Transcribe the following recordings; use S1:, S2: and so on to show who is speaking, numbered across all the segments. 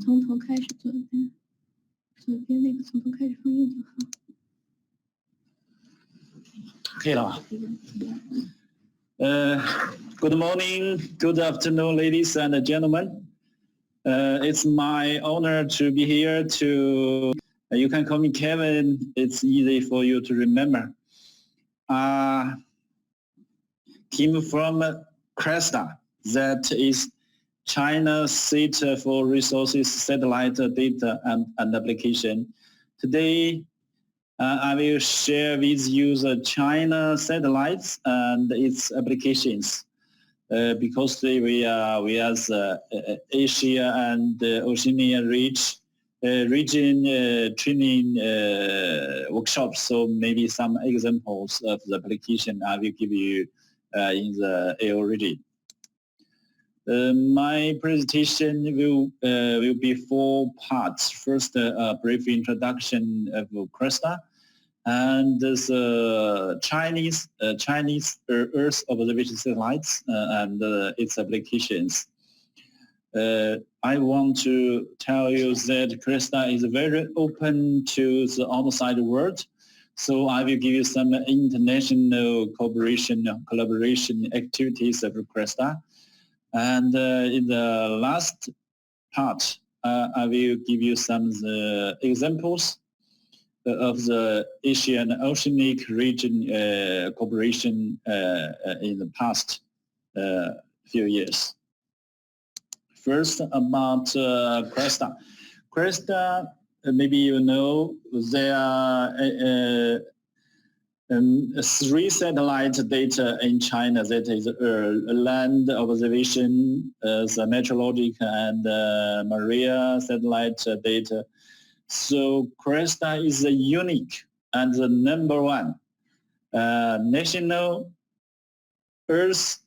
S1: 从头开始，左边那个从头开始放映就好。
S2: 可以了吧？Good morning, good afternoon, ladies and gentlemen. It's my honor to be here to, you can call me Kevin, it's easy for you to remember. Team from CRESTA, that is China's Center for Resources Satellite Data and Application. Today, I will share with you the China satellites and its applications. Because we are the Asia and Oceania region training workshops. So maybe some examples of the application I will give you in the AO region. My presentation will be 4 parts. First, a brief introduction of CRESTA and the Chinese Earth observation satellites and its applications. I want to tell you that CRESTA is very open to the outside world. So I will give you some international collaboration activities of CRESTA. And in the last part, I will give you some examples of the Asian Oceanic region cooperation in the past few years. First, about CRESTA. CRESTA, maybe you know, there are 3 satellite data in China, that is land observation, the meteorological and marine satellite data. So CRESTA is the unique and the #1 national Earth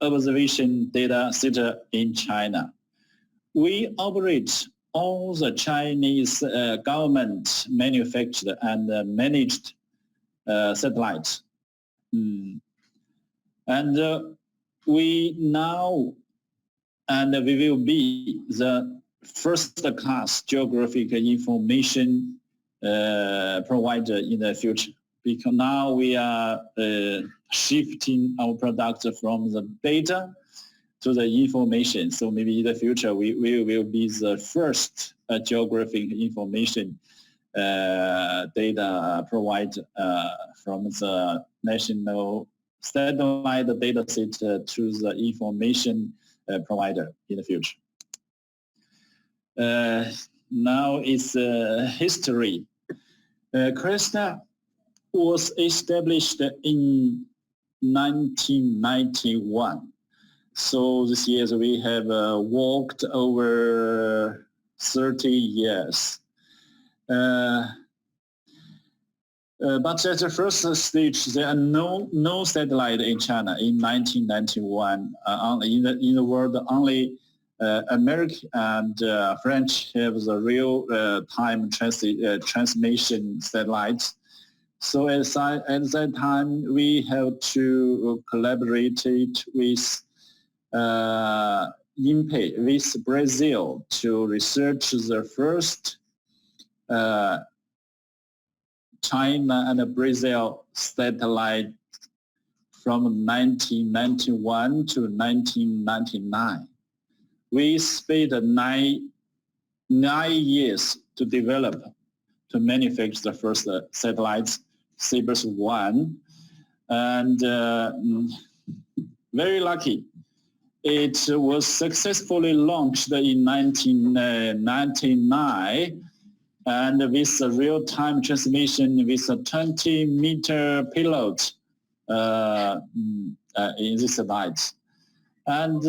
S2: observation data center in China. We operate all the Chinese government manufactured and managed satellites. And we now, and we will be the first-class geographic information provider in the future. Because now we are shifting our products from the data to the information. So maybe in the future we will be the first geographic information data provider from the national satellite data set to the information provider in the future. Now it's history. CRESTA was established in 1991. So this year we have walked over 30 years. But at the first stage, there are no satellite in China in 1991. In the world, only America and French have the real-time transmission satellites. So at that time, we have to collaborate with INPE, with Brazil, to research the first China and Brazil satellite from 1991 to 1999. We spent nine years to develop, to manufacture the first satellites, CBERS 1, and very lucky. It was successfully launched in 1999, and with a real-time transmission with a 20-meter payload in this satellite. And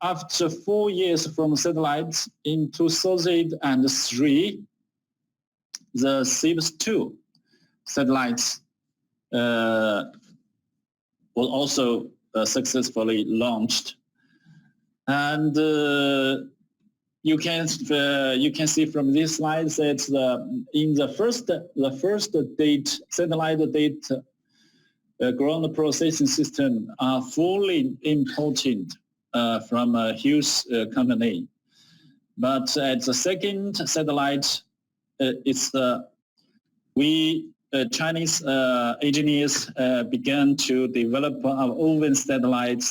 S2: after 4 years from satellites, in 2003, the CBERS 2 satellites was also successfully launched. And you can see from this slide that in the first satellite data ground processing system are fully imported from a huge company. But at the second satellite, Chinese engineers began to develop our own satellite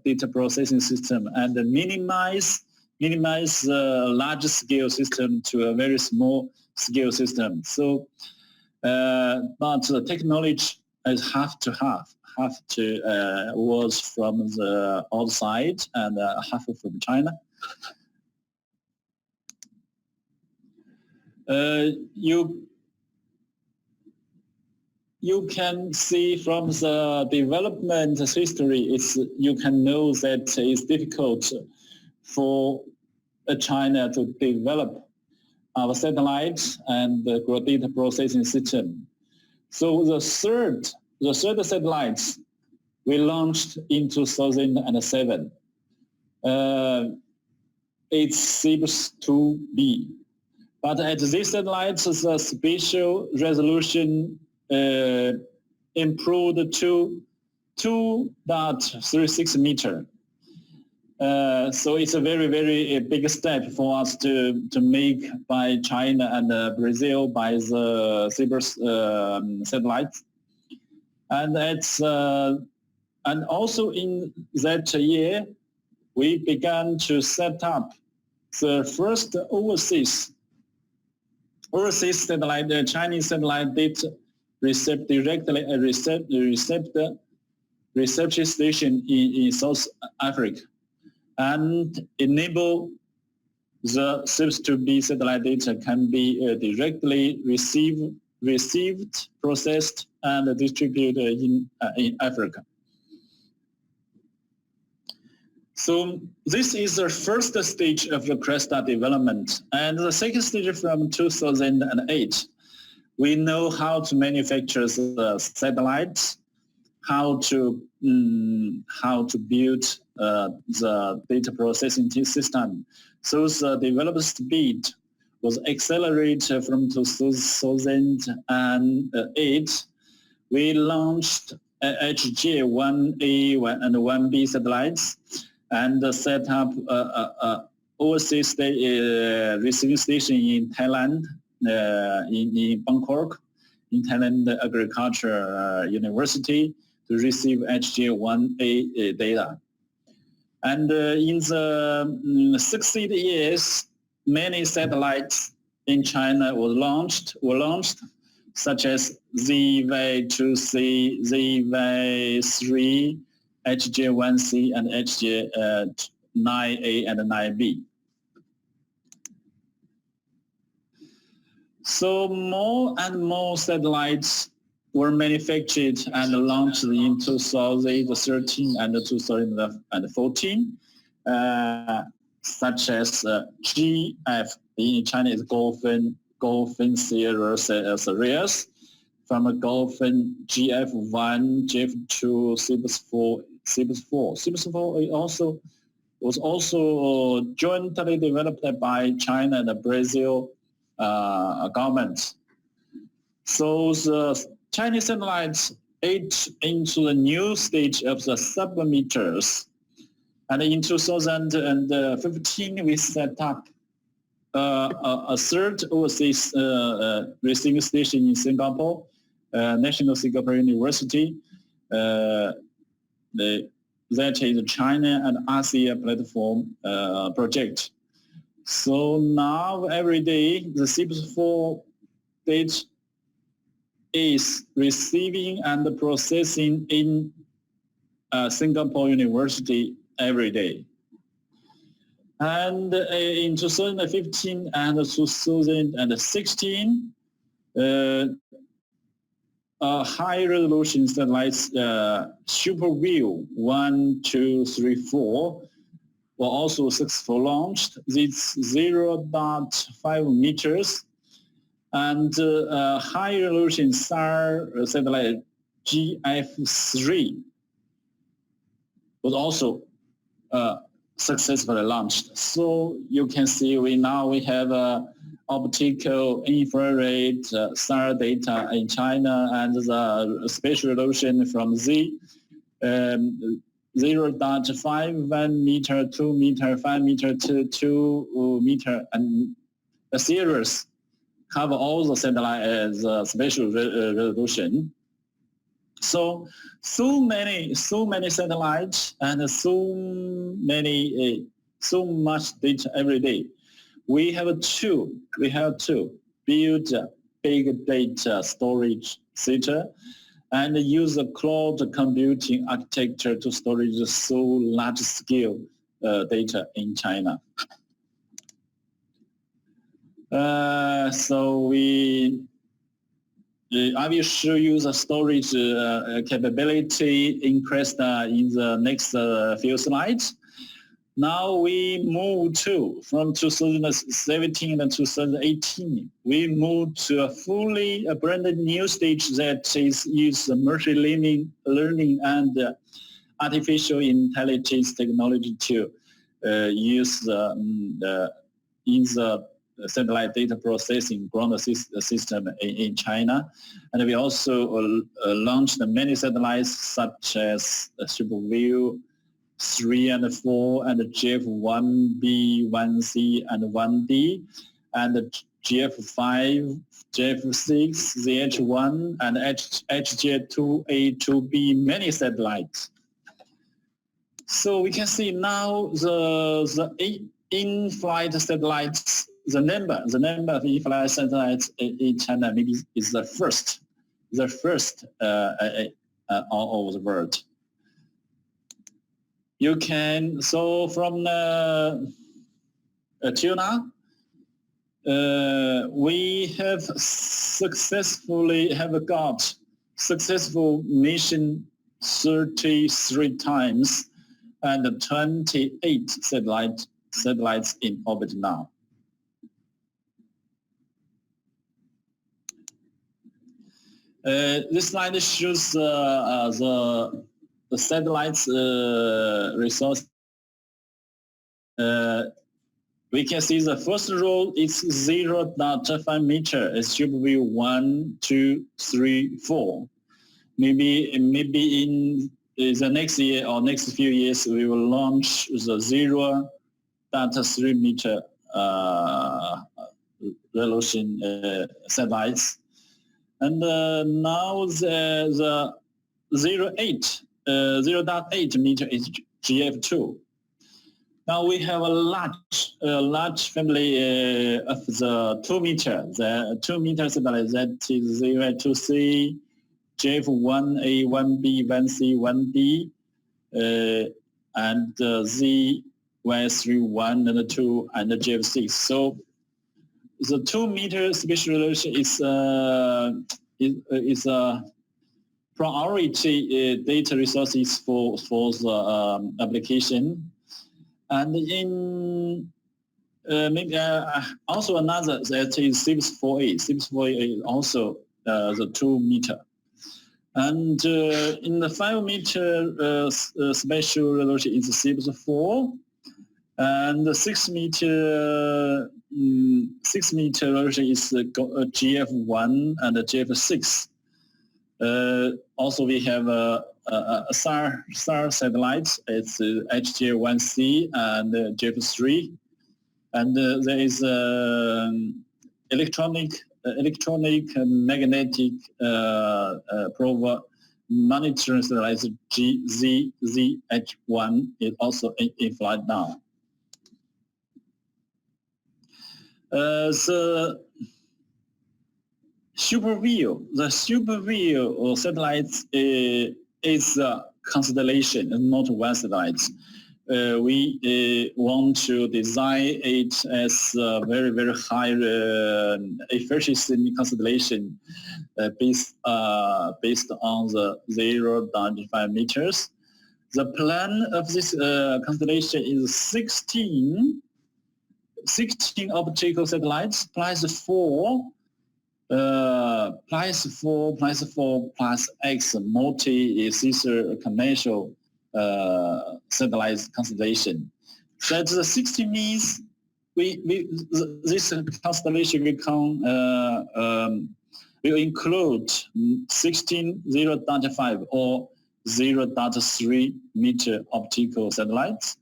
S2: data processing system and minimize large scale system to a very small scale system. So, but the technology is half to was from the outside and half from China. You can see from the development history, you can know that it's difficult for China to develop our satellites and the data processing system. So the third satellites we launched in 2007. It's CIBS-2B. But at this satellite, the spatial resolution improved to 2.36 meter. So it's a very, very big step for us to make by China and Brazil by the CIBS satellites. And and also in that year, we began to set up the first overseas satellite, the Chinese satellite data reception station in South Africa, and enable the CIBS-2B satellite data can be directly received, processed, and distributed in Africa. So this is the first stage of the CRESTA development. And the second stage from 2008, we know how to manufacture the satellites, how to build the data processing system. So the development speed was accelerated from 2008. We launched HJ-1A and 1B satellites and set up overseas receiving station in Thailand, in Bangkok, in Thailand Agriculture University to receive HJ-1A data. And in the 60 years, many satellites in China were launched, such as ZY-2C, ZY-3, HJ-1C, and HJ-9A and 9B. So more and more satellites were manufactured and launched in 2013 and 2014, such as GF, in China is Golfin Sierra Sirius, from Golfin GF1, GF2, CIBS-4. CIBS-4 was also jointly developed by China and the Brazil government. So the Chinese satellites age into the new stage of the sub-meters. And in 2015, we set up a third overseas receiving station in Singapore, National Singapore University. That is China and ASEA platform project. So now every day the CIBS-4 data is receiving and processing in Singapore University every day. And in 2015 and 2016, high resolution satellites, SuperView 1, 2, 3, 4, were also successfully launched. It's 0.5 meters. And high resolution SAR satellite GF3 was also successfully launched. So you can see we have optical, infrared, SAR data in China, and the spatial resolution from Z 0.5, 1 meter, 2 meter, 5 meter to 2 meter, and the series cover all the satellite as spatial resolution. So many satellites and so much data every day. We have to build a big data storage center and use a cloud computing architecture to storage so large scale data in China. I will show you the storage capability in CRESTA in the next few slides. Now we move from 2017 to 2018, we moved to a brand new stage that is use machine learning and artificial intelligence technology to use in the satellite data processing ground system in China. And we also launched many satellites such as SuperView 3 and 4 and GF1B, 1C and 1D and GF5, GF6, ZH1 and HJ2A, 2B, many satellites. So we can see now the in-flight satellites, the number of in-flight satellites in China maybe is the first all over the world. You can, so from till now, we have got successful mission 33 times and 28 satellites in orbit now. This slide shows the satellites resource. We can see the first row is 0.5 meter. It should be 1, 2, 3, 4. Maybe in the next year or next few years we will launch the 0.3 meter resolution satellites. And now the 0.8 meter is GF2. Now we have a large family of the 2 meter. The 2 meter satellite that is 0.2C, GF1A, 1B, 1C, 1D, and Z131 and 2 and GF6. So the 2 meter spatial resolution is a priority data resources for the application. And in maybe also another that is CIBS-4A. CIBS-4A is also the 2 meter. And in the 5 meter spatial resolution is CIBS-4, and the 6 meter resolution is GF1 and GF6. Also, we have SAR satellites. It's HJ1C and GF3, and there is electronic magnetic probe monitoring satellite ZH1 is also in flight now. The SuperView satellites is a constellation, not one satellite. We want to design it as a very, very high efficiency constellation based on the 0.5 meters. The plan of this constellation is 16 optical satellites plus 4 plus X multi-sensor commercial satellite constellation. So the 60 means this constellation will include 16 0.5 or 0.3 meter optical satellites.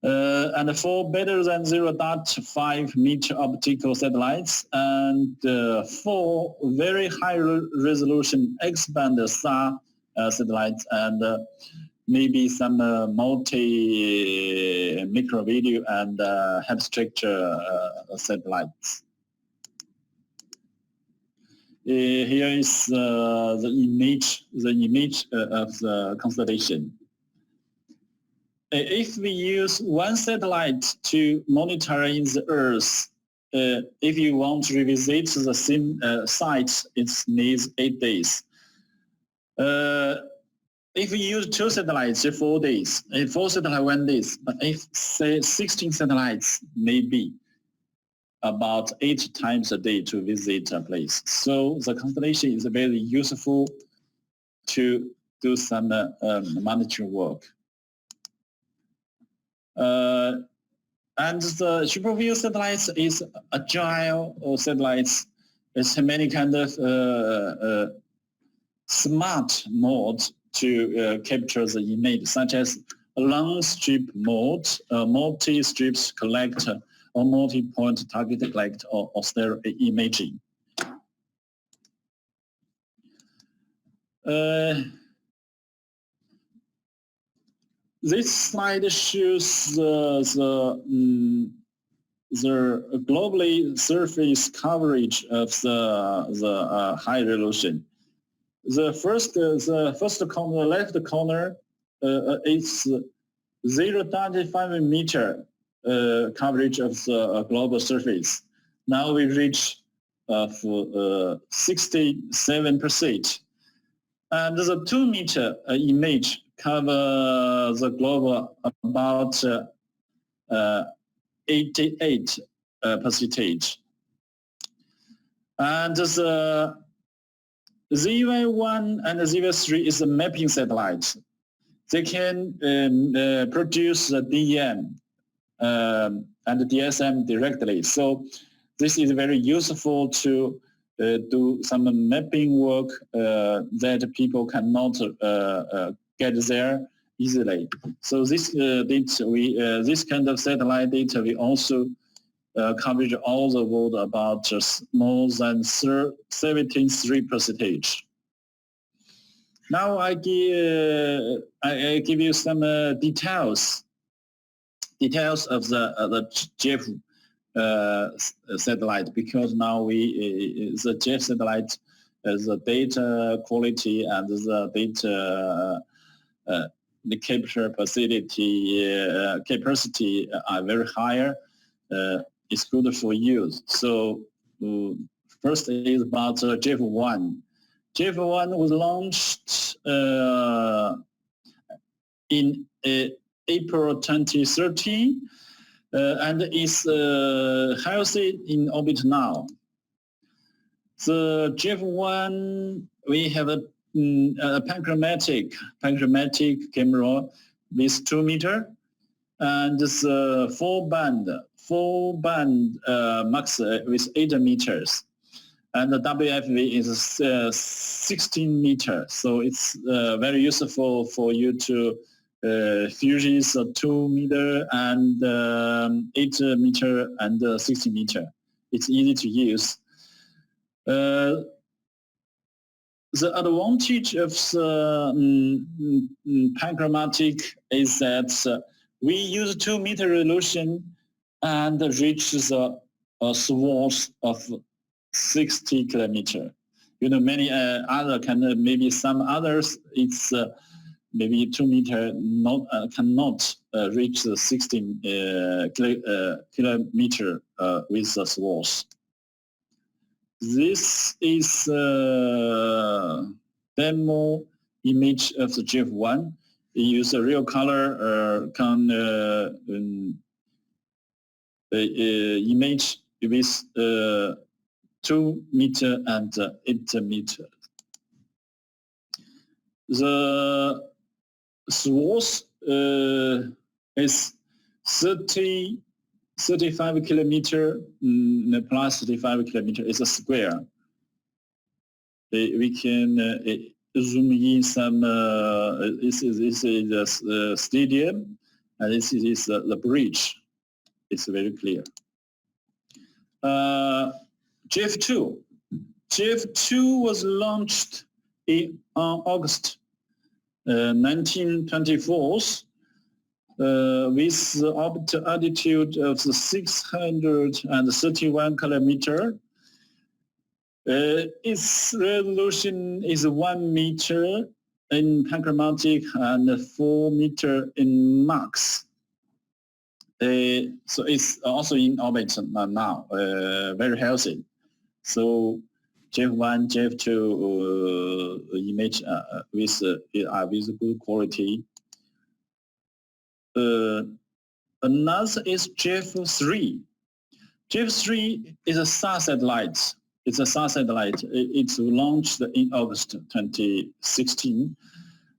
S2: And for better than 0.5 meter optical satellites, and for very high resolution X-band SAR satellites, and maybe some multi-micro video and hyperstructure satellites. Here is the image of the constellation. If we use one satellite to monitor in the Earth, if you want to revisit the same site, it needs 8 days. If we use 2 satellites, 4 days. If 4 satellites, 1 day. But if, say, 16 satellites, maybe about 8 times a day to visit a place. So the constellation is very useful to do some monitoring work. And the SuperView satellites is agile satellites. It's many kind of smart mode to capture the image, such as a long strip mode, multi-strips collect, or multi-point target collect, or stereo imaging. This slide shows the globally surface coverage of the high resolution. The first corner, left corner, is 0.5 meter coverage of the global surface. Now we reach 67%. And the 2 meter image cover the globe about 88%. And the ZY1 and ZY3 is a mapping satellite. They can produce the DEM and the DSM directly. So this is very useful to do some mapping work that people cannot get there easily. So this data, this kind of satellite data, we also coverage all the world about just more than 73%. Now I give you some details of the JEF satellite, because now the JEF satellite, the data quality and the data the capture capacity are very higher. It's good for use. So first is about JEF1. JEF1 was launched in April 2013 and is healthy in orbit now. The JEF1, we have a panchromatic camera with 2 meter, and this 4-band max with 8 meters, and the WFV is 16 meters. So it's very useful for you to fusion 2 meter and 8 meter and 60 meter. It's easy to use. The advantage of the panchromatic is that we use 2 meter resolution and reach the swath of 60 kilometer. You know, many other maybe some others, it's maybe 2 meter cannot reach the 16 kilometer with the swath. This is a demo image of the JEF1. We use a real color image with 2 meter and 8 meter. The swath is 35 kilometer plus 35 kilometer is a square. We can zoom in some, this is the stadium, and this is the bridge. It's very clear. JF2. JF2 was launched in August 1924 with orbit altitude of 631 kilometer. Its resolution is 1 meter in panchromatic and 4 meter in max. So it's also in orbit now, very healthy. So JF1, JF2 image with good quality. Another is JF3. JF3 is a SAR satellite. It's a SAR satellite. It's launched in August 2016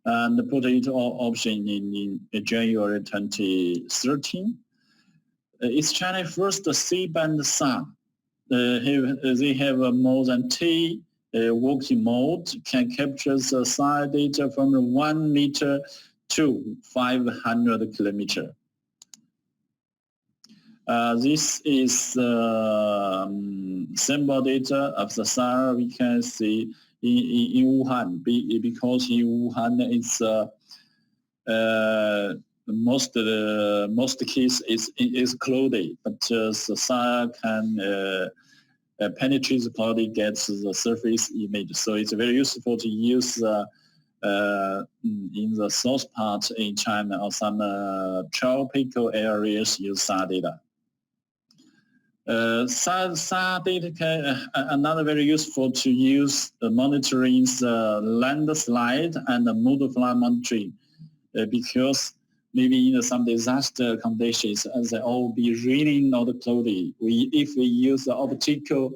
S2: and put into option in January 2013. It's China's first C-band SAR. They have more than 10 working modes, can capture the SAR data from 1 meter to 500 kilometer. This is sample data of the SAR we can see in Wuhan, because in Wuhan it's most case is cloudy, but the SAR can penetrate the cloudy, gets the surface image. So it's very useful to use in the south part in China or some tropical areas use SAR data. SAR data can, another very useful to use monitoring the landslide and the mood flight monitoring because maybe in some disaster conditions, they all be really not cloudy. If we use the optical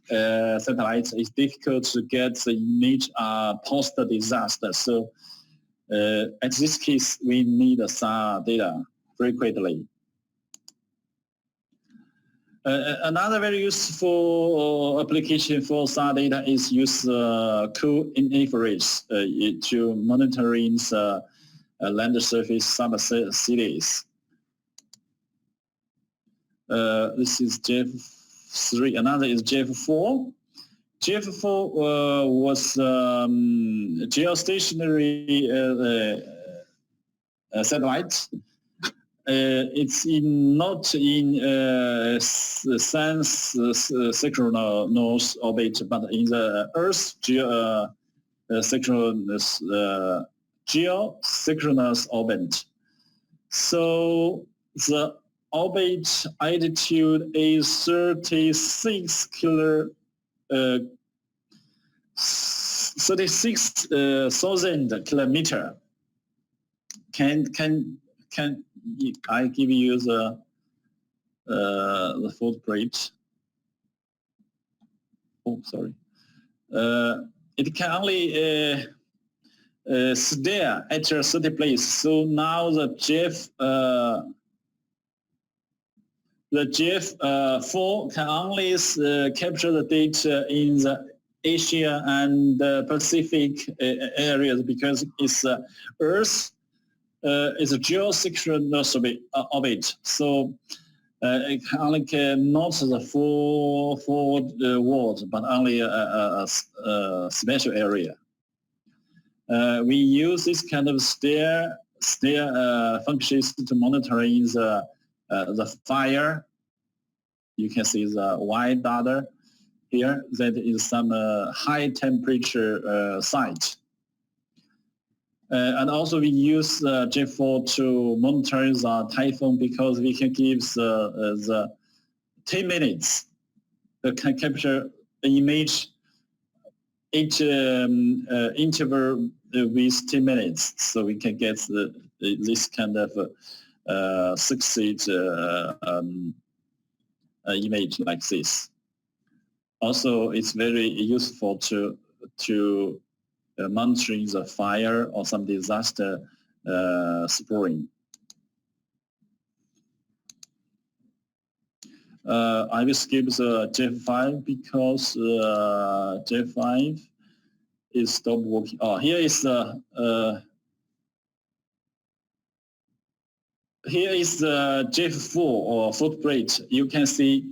S2: satellites, it's difficult to get the image post-disaster. So at this case, we need SAR data very quickly. Another very useful application for SAR data is use cool infrared to monitoring the land surface sub-cities. This is JF3. Another is JF4. JF4 was geostationary satellite. It's not in synchronous orbit, but in the Earth geosynchronous orbit. So the orbit altitude is 36,000 kilometer. Can I give you the footprint? Oh, sorry. It can only stare at a certain place. So now the JF4 can only capture the data in the Asia and Pacific areas because it's Earth is a geosynchronous orbit. So it only can not the full world, but only a special area. We use this kind of stare functions to monitoring the fire. You can see the white data here. That is some high temperature site. And also we use JF4 to monitor the typhoon because we can give the 10 minutes can capture an image each interval with 10 minutes. So we can get this kind of succeed image like this. Also, it's very useful to monitoring the fire or some disaster spring. I will skip the JF5 because JF5 is stop working. Oh, here is the JF4 or footprint. You can see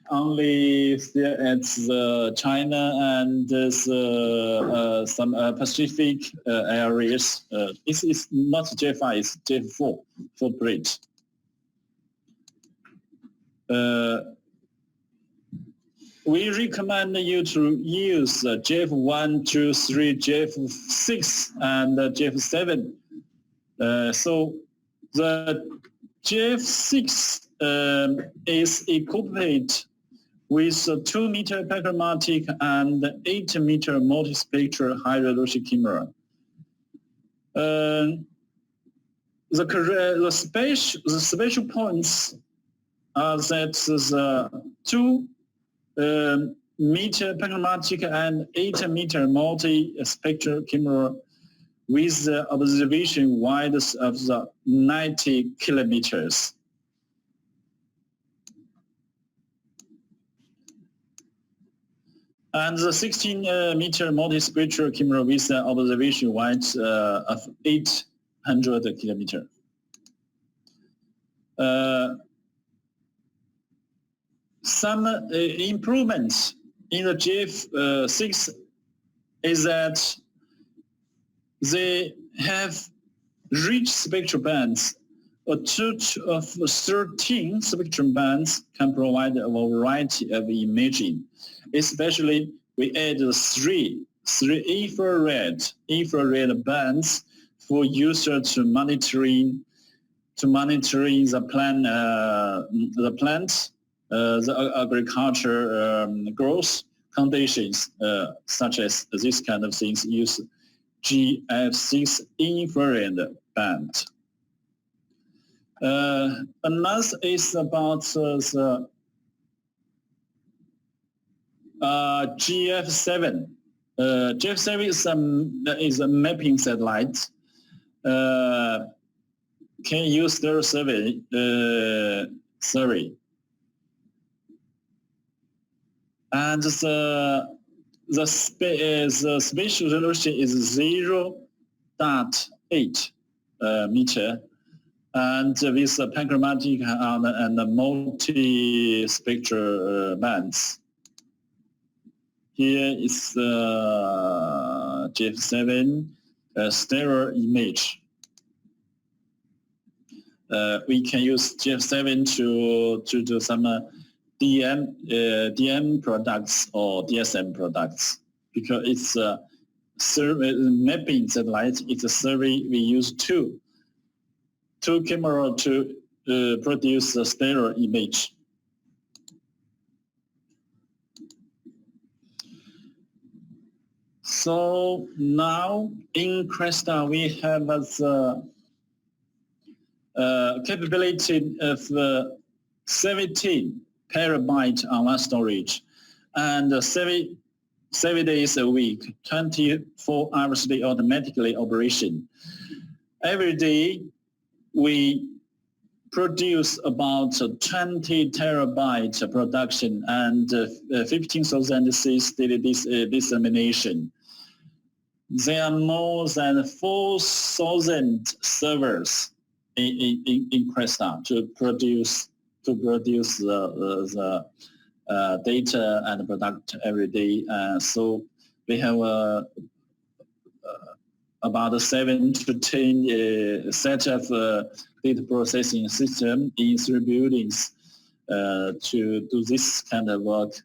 S2: only there at the China and some Pacific areas. It's not JF5, it's JF4 footprint. We recommend you to use JF1, 2, 3, JF6, and JF7. So the JF6 is equipped with a 2-meter panoramtic and 8-meter multispectral high-resolution camera. The special points are that the 2-meter panoramtic and 8-meter multispectral camera with the observation wide of the 90 kilometers. And the 16-meter multispectral camera with the observation wide of 800 kilometers. Some improvements in the JF6 is that they have rich spectral bands. A total of 13 spectrum bands can provide a variety of imaging. Especially, we add three infrared bands for user to monitoring the plant, the agriculture growth conditions, such as this kind of things. Use JF6 infrared band. Another is about the JF7. JF7 is a mapping satellite. Can use their survey. And the spatial resolution is 0.8 meter, and with the panoramtic and the multi-spectral bands. Here is the JF7 stereo image. We can use JF7 to do some DM products or DSM products, because it's a mapping satellite. It's a survey. We use two cameras to produce a stereo image. So now in CRESTAR we have the capability of 17 terabyte online storage, and 7 days a week, 24 hours a day automatically operation. Every day we produce about 20 terabyte production and 15,000 seeds daily dissemination. There are more than 4,000 servers in CRESTAR to produce the data and product every day. So we have about 7 to 10 set of data processing system in 3 buildings to do this kind of work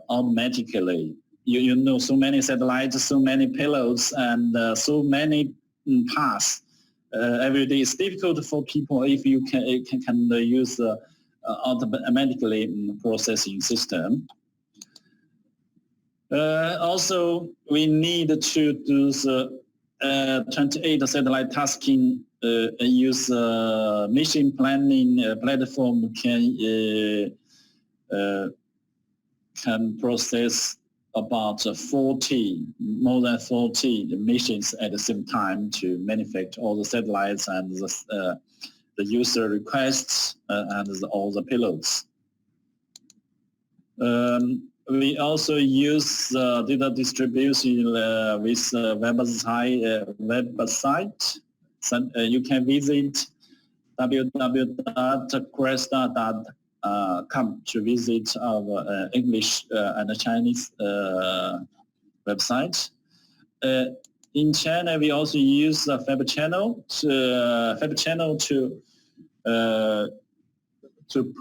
S2: automatically. You know, so many satellites, so many payloads, and so many paths. Every day it's difficult for people if you can use automatically processing system. Also, we need to do the 28 satellite tasking. Use mission planning platform can process about more than 40 missions at the same time to manufacture all the satellites and the user requests and all the payloads. we also use data distribution with website. So, you can visit www.cresta.com to visit our English and Chinese website. In China, we also use Fab channel to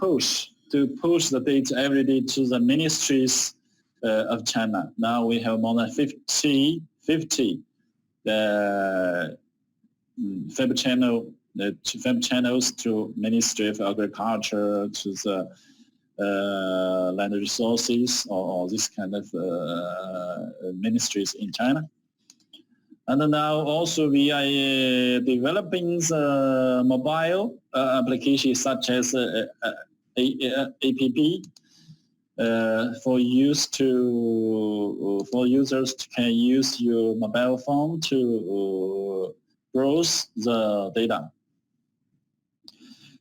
S2: push the data every day to the ministries of China. Now we have more than 50 Fab channels to Ministry of Agriculture, to the land resources, or this kind of ministries in China. And now also we are developing the mobile applications such as app for users can use your mobile phone to browse the data.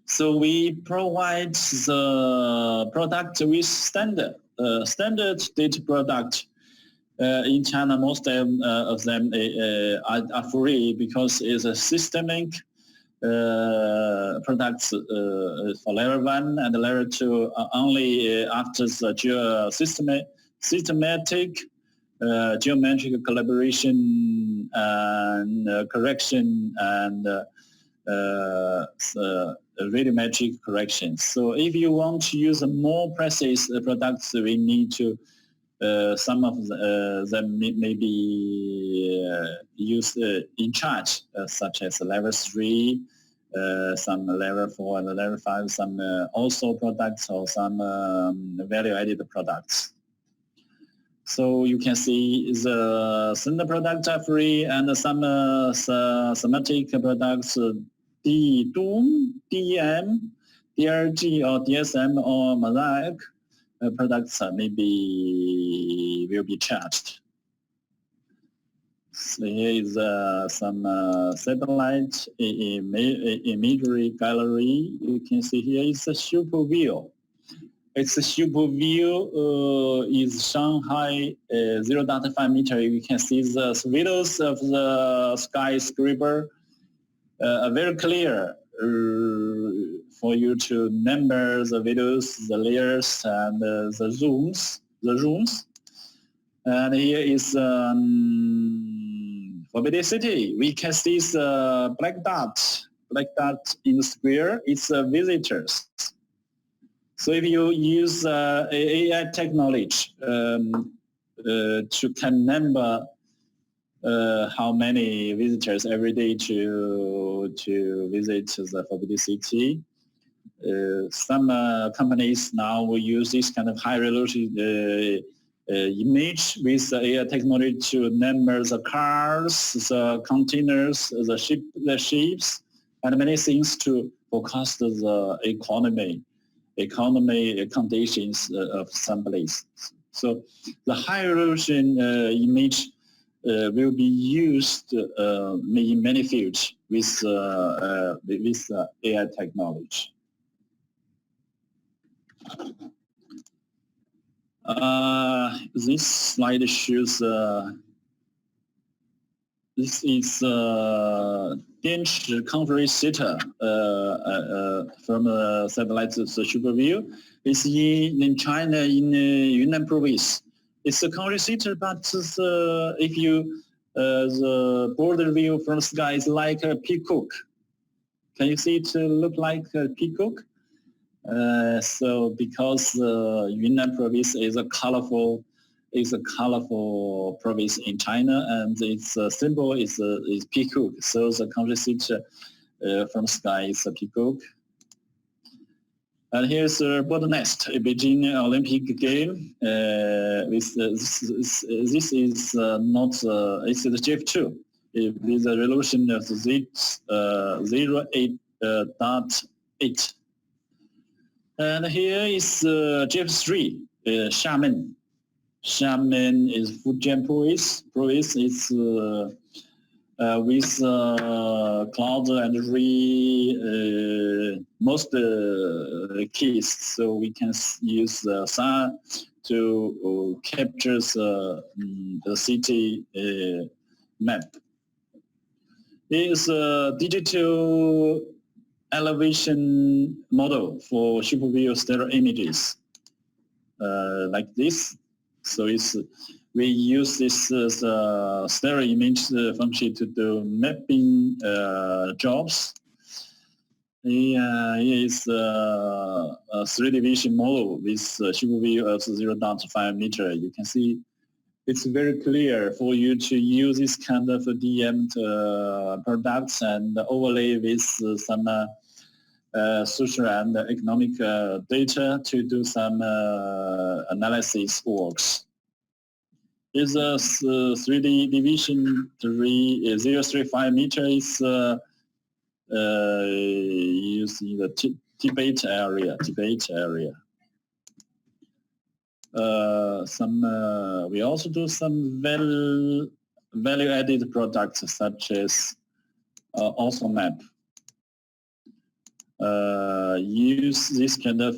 S2: So we provide the product with standard data product. In China, most of them are free because it's a systemic products for level 1 and level 2 only after the systematic geometric collaboration and correction and radiometric correction. So if you want to use a more precise products, we need to some of them may be used in charge, such as level 3, some level 4 and level 5, some also products or some value-added products. So you can see the standard products are free and some thematic products, DOOM, DEM, DRG or DSM or Mosaic products will be charged. So here is some satellite imagery gallery. You can see here is a super view. It's a super view is Shanghai 0.5 meter. You can see the videos of the skyscraper very clear. For you to number the videos, the layers, and the zooms. And here is Forbidden City. We can see the black dot in the square. It's visitors. So if you use AI technology to can number how many visitors every day to visit the Forbidden City. Some companies now will use this kind of high-resolution image with AI technology to number the cars, the containers, the ships, and many things to forecast the economy conditions of some place. So the high-resolution image will be used in many fields with AI technology. This slide shows this is Dianchi Conference Center from satellite super view. It's in China in Yunnan province. It's a conference center, but if you the border view from sky is like a peacock. Can you see it look like a peacock? So because Yunnan province is a colorful province in China, and its symbol is peacock. So the country seat from sky is a peacock. And here's a bird nest, a Beijing Olympic game. This is not it's the GF2 with a resolution of 0.8. And here is GF3, Xiamen. Xiamen is Fujian province. It's with cloud and most keys, so we can use sun to capture the city map. It is a digital elevation model for super view stereo images like this. So we use this stereo image function to do mapping jobs. Here is a 3D vision model with super view of 0.5 meter. You can see it's very clear for you to use this kind of DM products and overlay with some social and economic data to do some analysis works. Is a 3D division 035 meter is using the Tibet area. We also do some value-added products such as AutoMap. Use this kind of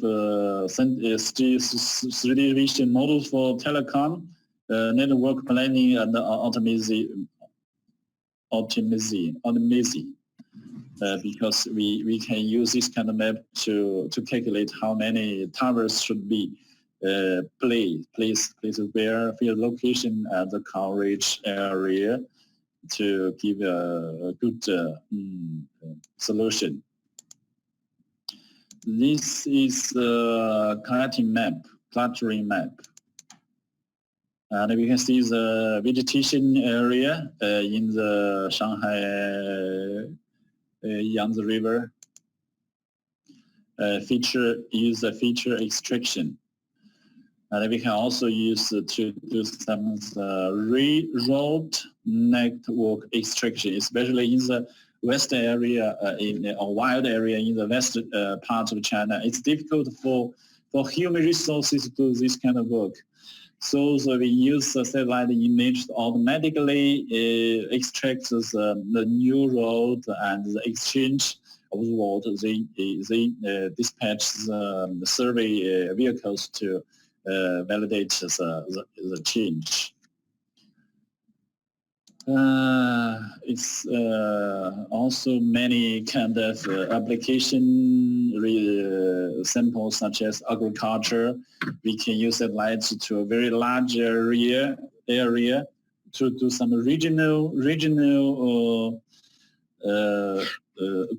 S2: 3D vision models for telecom, network planning, and optimizing. Because we can use this kind of map to calculate how many towers should be placed where field location and the coverage area to give a good solution. This is a clustering map. And we can see the vegetation area in the Shanghai Yangtze River. Use the feature extraction. And we can also use to do some reroute network extraction, especially in the west area, in a wild area in the west part of China. It's difficult for human resources to do this kind of work. So we use the satellite image to automatically extract the new road and the exchange of the road. They dispatch the survey vehicles to validate the change. It's also many kind of application samples such as agriculture. We can use satellites to a very large area to do some regional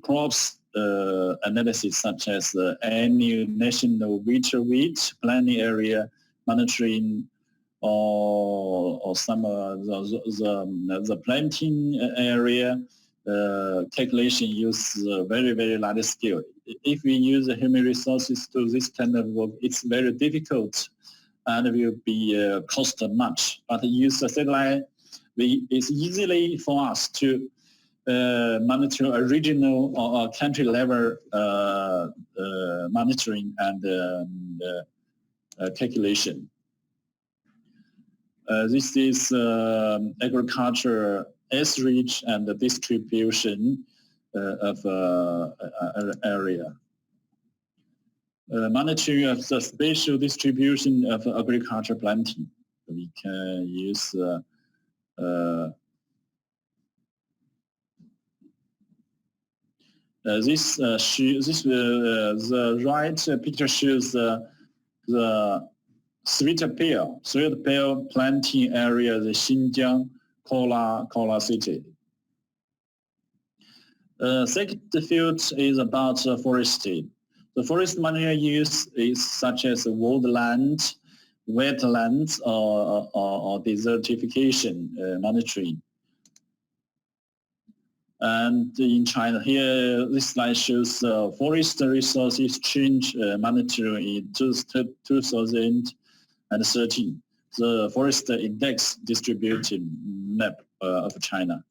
S2: crops analysis, such as the annual national wheat planting area monitoring, or some the planting area calculation use very large scale. If we use the human resources to this kind of work, it's very difficult and will be cost much. But use the satellite, it's easily for us to monitor a regional or country level monitoring and calculation. This is agriculture S-reach and the distribution of area. Monitoring of the spatial distribution of agriculture planting. We can use the right picture shows the sweet pear planting area, the Xinjiang Kola city. Second field is about forestry. The forest management use is such as woodland, wetlands, or desertification monitoring. And in China, here this slide shows forest resources change monitoring in 2013, the forest index distribution map of China.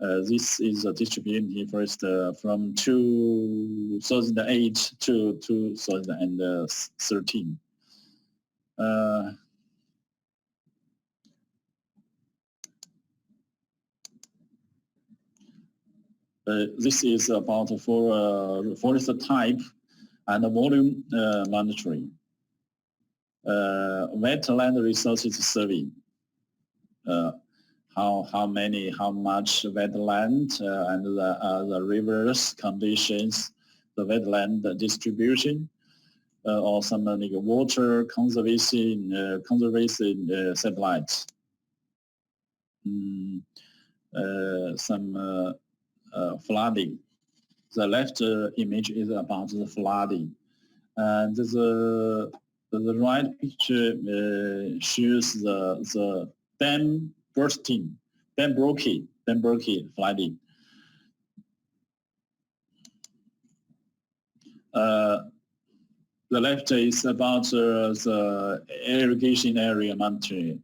S2: This is a distribution forest from 2008 to 2013. this is about for forest type and volume monitoring. Wetland resources survey. How much wetland and the rivers conditions, the wetland distribution, or some like water conservation satellites. Some flooding. The left image is about the flooding, and the right picture shows the dam bursting, dam breaking flooding. The left is about the irrigation area monitoring.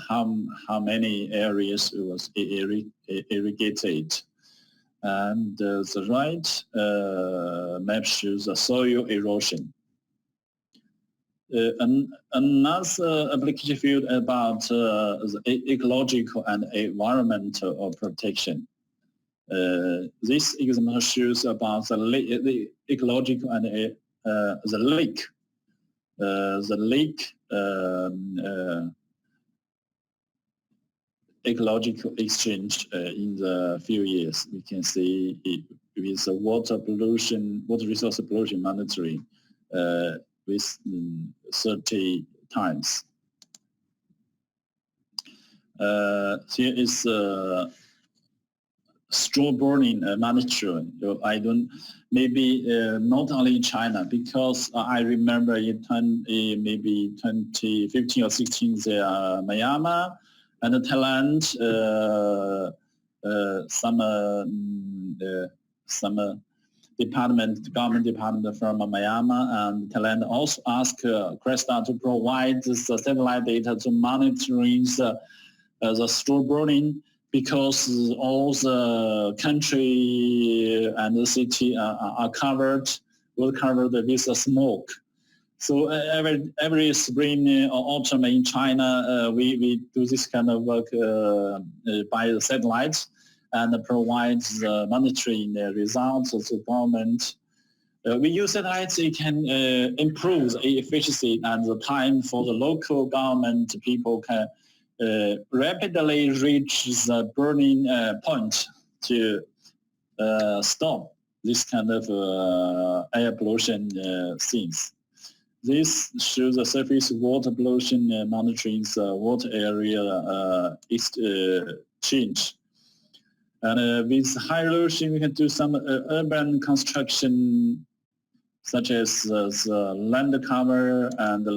S2: How many areas it was irrigated, and the right map shows the soil erosion. Another application field about the ecological and environmental protection. This example shows about the ecological and the lake. Ecological exchange in the few years. We can see it with the water resource pollution monitoring with 30 times. Here is straw burning monitoring. Maybe not only in China, because I remember in maybe 2015 or 16, Myanmar and Thailand, some government department from Myanmar and Thailand also asked CRESTAR to provide the satellite data to monitoring the straw burning, because all the country and the city are covered with the smoke. So every spring or autumn in China, we do this kind of work by the satellites and provides monitoring results to government. We use satellites, it can improve the efficiency and the time for the local government. People can rapidly reach the burning point to stop this kind of air pollution things. This shows the surface water pollution monitoring the water area change. And with high resolution, we can do some urban construction, such as the land cover and the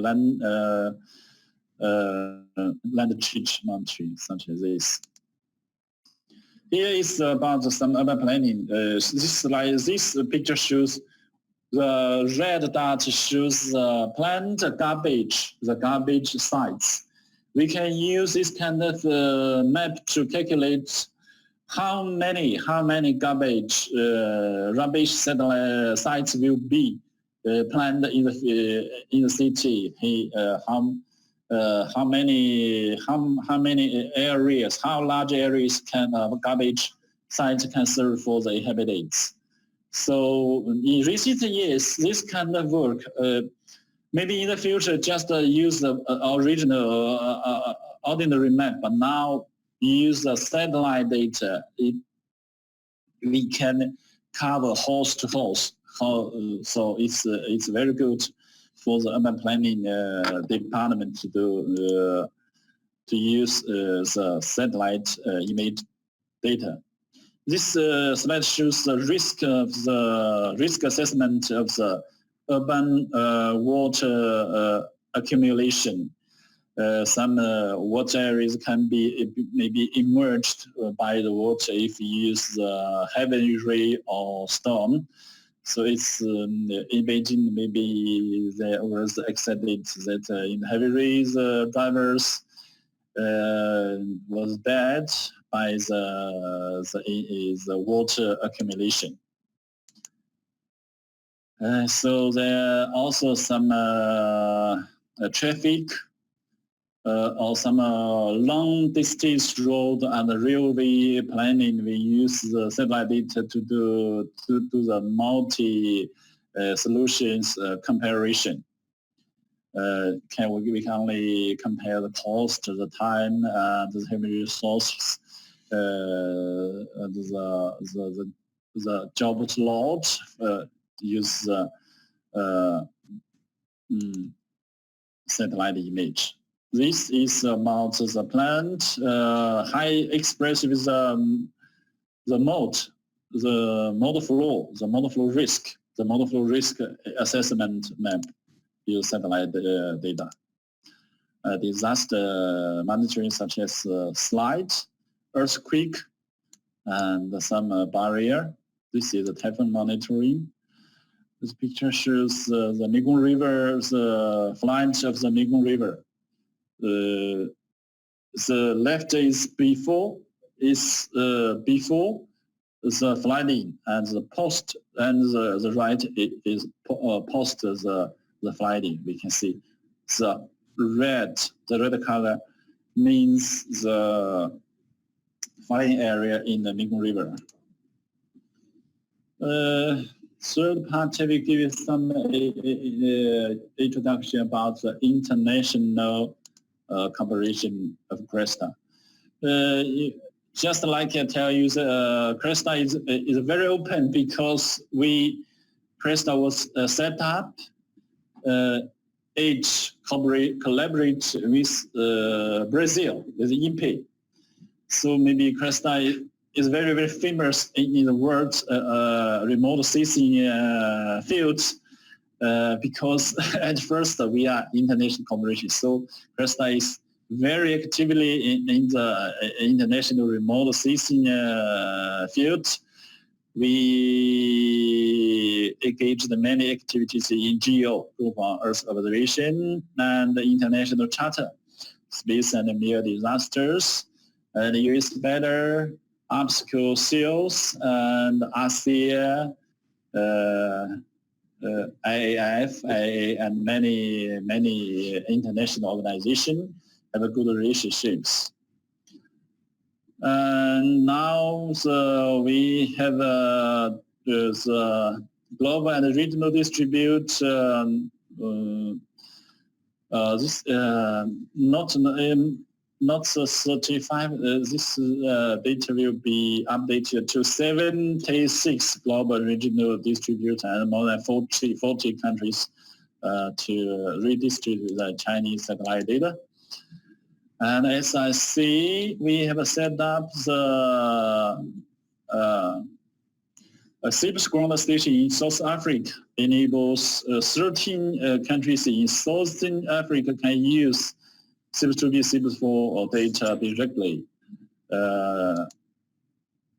S2: land change monitoring, such as this. Here is about some urban planning. This picture shows the red dot shows the planned garbage, the garbage sites. We can use this kind of map to calculate how many garbage rubbish sites will be planned in the city. How many areas, how large areas can garbage sites can serve for the inhabitants. So in recent years, this kind of work, maybe in the future just use the original ordinary map, but now use the satellite data. We can cover house to house. So it's very good for the urban planning department to use the satellite image data. This slide shows the risk assessment of the urban water accumulation. Some water areas can be maybe immersed by the water if you use heavy rain or storm. So it's in Beijing, maybe there was accident that in heavy rains, drivers was dead by the water accumulation. So there are also some traffic or some long distance road and railway planning, we use the satellite data to do the multi solutions comparison. We can only compare the cost, the time, and the human resources, the job load, use satellite image. This is about the plant high express with the mode flow risk, the mode flow risk assessment map. Use satellite data. Disaster monitoring such as slide, earthquake, and some barrier. This is the typhoon monitoring. This picture shows the Mekong River, the flight of the Mekong River. The left is before the flooding, and the post, and the right is post the flooding. We can see the red color means the flooding area in the Mekong River. Third part, I will give you some introduction about the international cooperation of CRESTA. Just like I tell you, CRESTA is very open because CRESTA was set up. Collaborate with Brazil, with INPE. So maybe CRESTA is very, very famous in the world remote sensing fields because at first we are international cooperation. So CRESTA is very actively in the international remote sensing field. We engaged in many activities in GEO, Group on Earth Observation, and the International Charter, Space and Near Disasters, and US Weather, Obstacle Seals, and ASEA, IAF, IA, and many international organizations have a good relationships. And now we have the global and regional distribute. This not 35. This data will be updated to 76 global regional distribute and more than 40 countries to redistribute the Chinese satellite data. And as I see, we have set up the CIBS ground station in South Africa. Enables 13 countries in Southern Africa can use CIBS-2B, CIBS-4 data directly.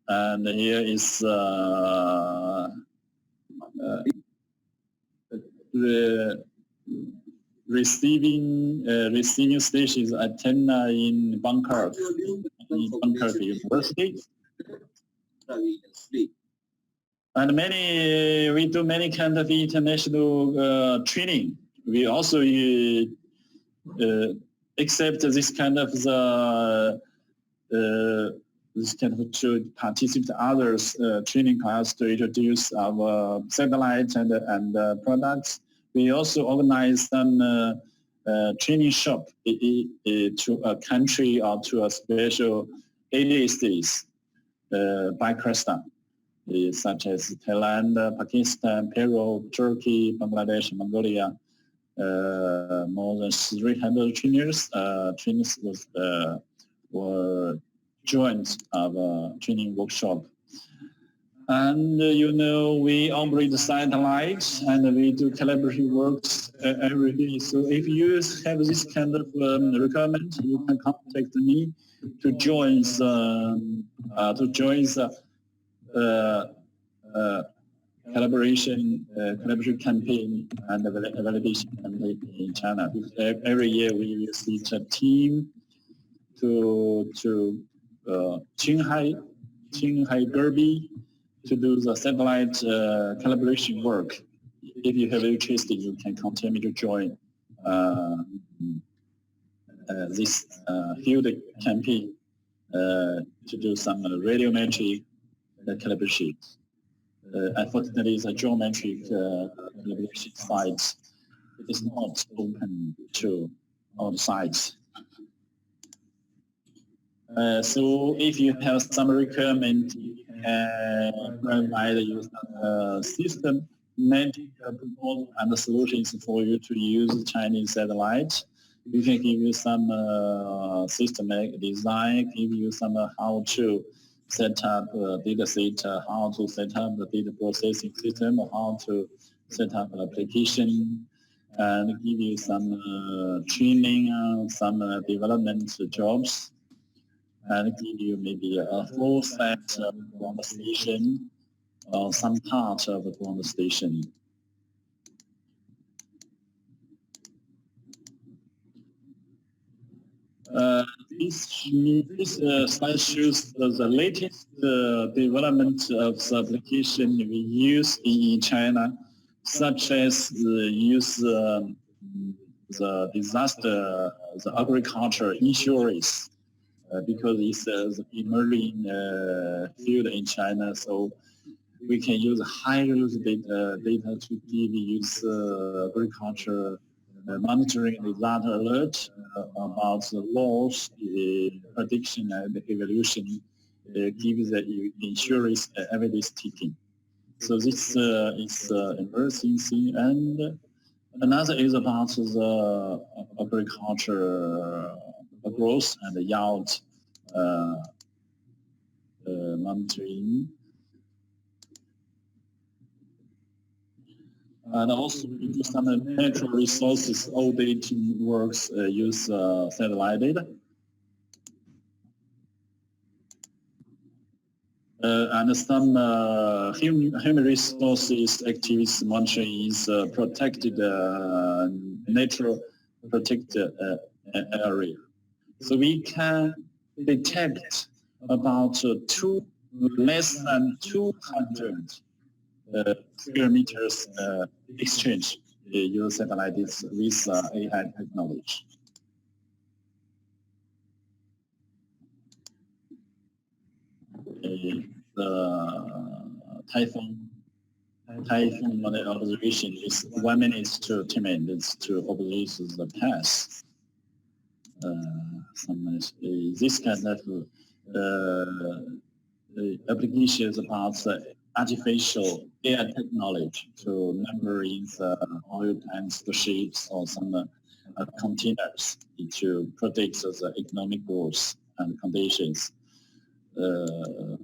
S2: And here is receiving stations antenna in Bangkok University. And we do many kind of international training. We also accept this kind of to participate others training class to introduce our satellites and products. We also organize some training shop to a country or to a special area states by CRESTA, such as Thailand, Pakistan, Peru, Turkey, Bangladesh, Mongolia. More than 300 trainers were joined our training workshop. And we operate the satellites and we do collaborative works every day. So if you have this kind of requirement, you can contact me to join the collaboration campaign and the validation campaign in China. Every year we will see a team to Qinghai Derby to do the satellite collaboration work. If you have interest, you can contact me to join this field campaign to do some radiometric calibration. Unfortunately, the geometric calibration site is not open to all the sites. So if you have some requirement, you can provide you some systematic proposal and solutions for you to use Chinese satellite. We can give you some systematic design, give you some how to set up data set, how to set up the data processing system, how to set up an application, and give you some training, some development jobs, and give you maybe a full set of ground station or some part of the ground station. This slide shows the latest development of the application we use in China, such as use the disaster, the agriculture insurance, because it's an emerging field in China. So we can use high-resolution data to give use agriculture monitoring result alert about the loss, prediction, and evaluation, give the insurance evidence taking. So this is emergency, and another is about the agriculture growth and yield monitoring. And also we do some natural resources auditing works use satellite data. And some human resources activities monitoring is protected natural protected area. So we can detect about less than 200 square meters exchange use satellites with AI technology. The Typhoon observation is 1 minute to 10 minutes to observe the path. This kind of applications about artificial AI technology to numbering the oil tanks, the ships, or some containers to predict the economic growth and conditions. And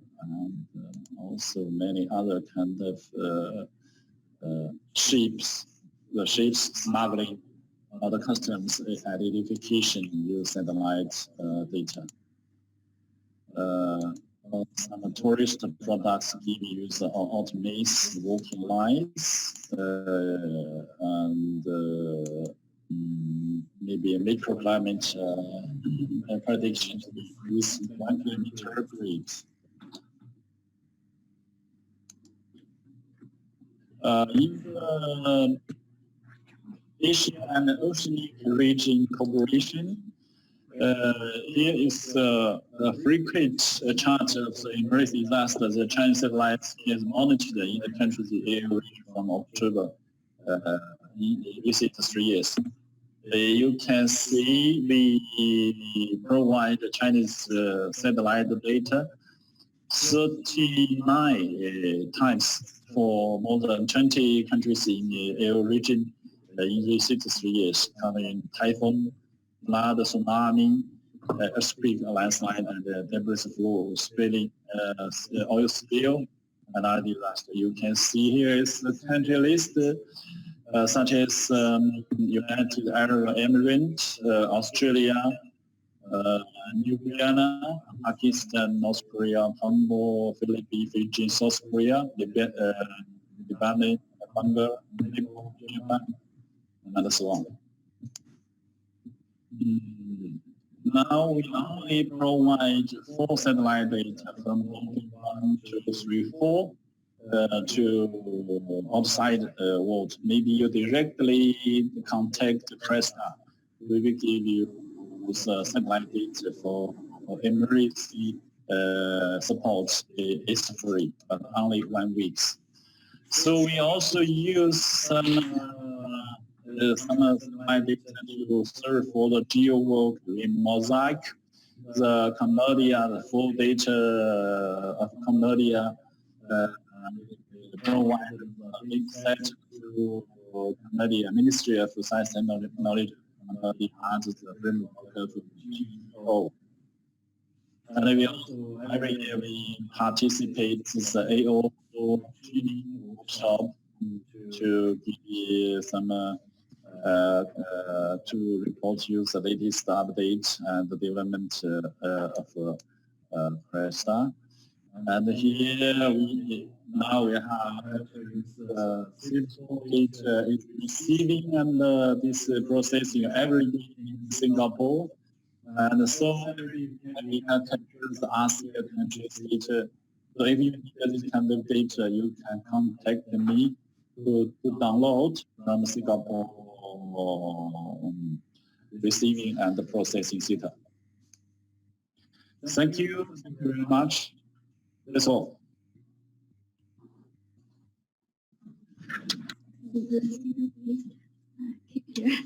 S2: also many other kind of ships, the ships smuggling, the customs identification use satellite data. Some tourist products give you the automates, walking lines, and maybe a microclimate prediction with 1 kilometer grid. In the Asia and Oceanic region cooperation, here is a frequent chart of the emergency disaster the Chinese satellites is monitored in the country's air region from October within 3 years. You can see we provide Chinese satellite data 39 times for more than 20 countries in the air region in these 3 years, covering typhoon, flood, tsunami, earthquake, landslide, and debris flow, spilling, oil spill, and other disaster. You can see here is the country list, such as United Arab Emirates, Australia, New Guyana, Pakistan, North Korea, Congo, Philippines, Fiji, South Korea, Lebanon, Congo, Nepal, Japan, and so on. Now we only provide 4 satellite data from 1 to 3, 4 to outside world. Maybe you directly contact Cresta. We will give you use satellite data for emergency support is free, but only 1 week. So we also use some satellite data to serve for the geo work in Mosaic, the Cambodia, the full data of Cambodia provide a big set to Cambodia Ministry of Science and Knowledge under the framework of GEO. And we also every year we participate in the AO training workshop to give some to report you the latest update and the development of CRESTA. And here we have data is receiving and this processing every day in Singapore. And so we can capture the ASEAN countries data. So if you need this kind of data, you can contact me to download from Singapore receiving and processing data. Thank you very much. That's all.
S1: Take care.